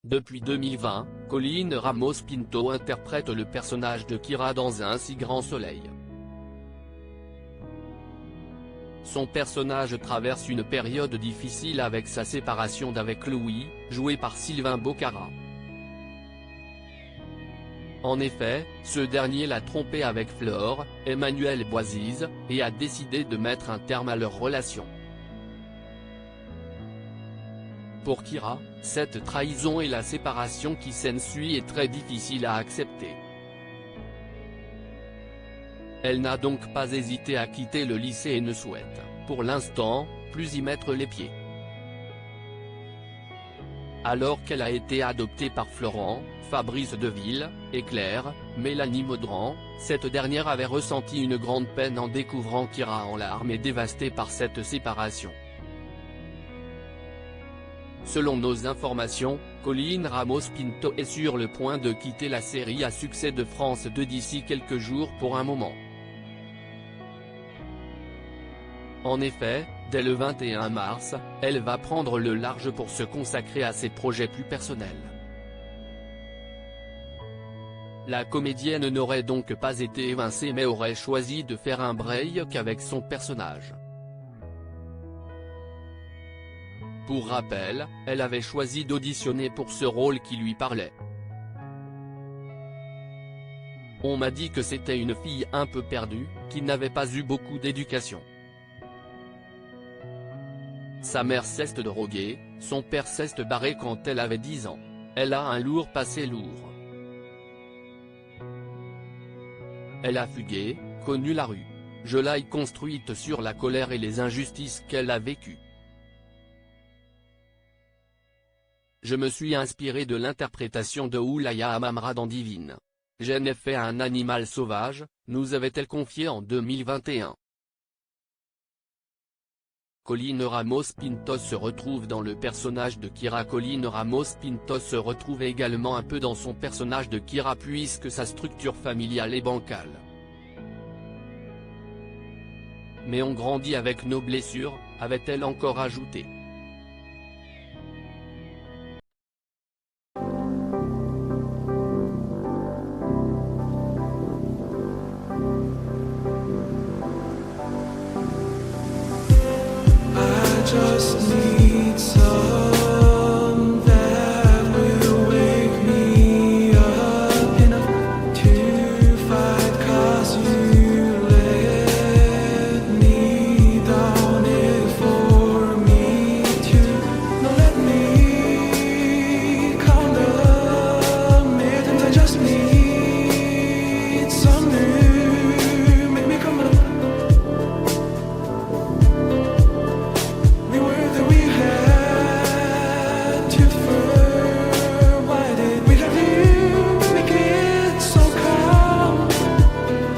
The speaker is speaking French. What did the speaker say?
Depuis 2020, Colleen Ramos Pinto interprète le personnage de Kira dans Un si grand soleil. Son personnage traverse une période difficile avec sa séparation d'avec Louis, joué par Sylvain Bocara. En effet, ce dernier l'a trompé avec Flore, Emmanuelle Boisise, et a décidé de mettre un terme à leur relation. Pour Kira, cette trahison et la séparation qui s'ensuit est très difficile à accepter. Elle n'a donc pas hésité à quitter le lycée et ne souhaite, pour l'instant, plus y mettre les pieds. Alors qu'elle a été adoptée par Florent, Fabrice Deville, et Claire, Mélanie Maudran, cette dernière avait ressenti une grande peine en découvrant Kira en larmes et dévastée par cette séparation. Selon nos informations, Colleen Ramos Pinto est sur le point de quitter la série à succès de France 2 d'ici quelques jours pour un moment. En effet, dès le 21 mars, elle va prendre le large pour se consacrer à ses projets plus personnels. La comédienne n'aurait donc pas été évincée mais aurait choisi de faire un break avec son personnage. Pour rappel, elle avait choisi d'auditionner pour ce rôle qui lui parlait. On m'a dit que c'était une fille un peu perdue, qui n'avait pas eu beaucoup d'éducation. Sa mère s'est droguée, son père s'est barré quand elle avait 10 ans. Elle a un lourd passé lourd. Elle a fugué, connu la rue. Je l'ai construite sur la colère et les injustices qu'elle a vécues. Je me suis inspiré de l'interprétation de Oulaya Amamra dans Divine. J'en ai fait un animal sauvage, nous avait-elle confié en 2021. Colleen Ramos Pinto se retrouve dans le personnage de Kira. Colleen Ramos Pinto se retrouve également un peu dans son personnage de Kira puisque sa structure familiale est bancale. Mais on grandit avec nos blessures, avait-elle encore ajouté. Just need some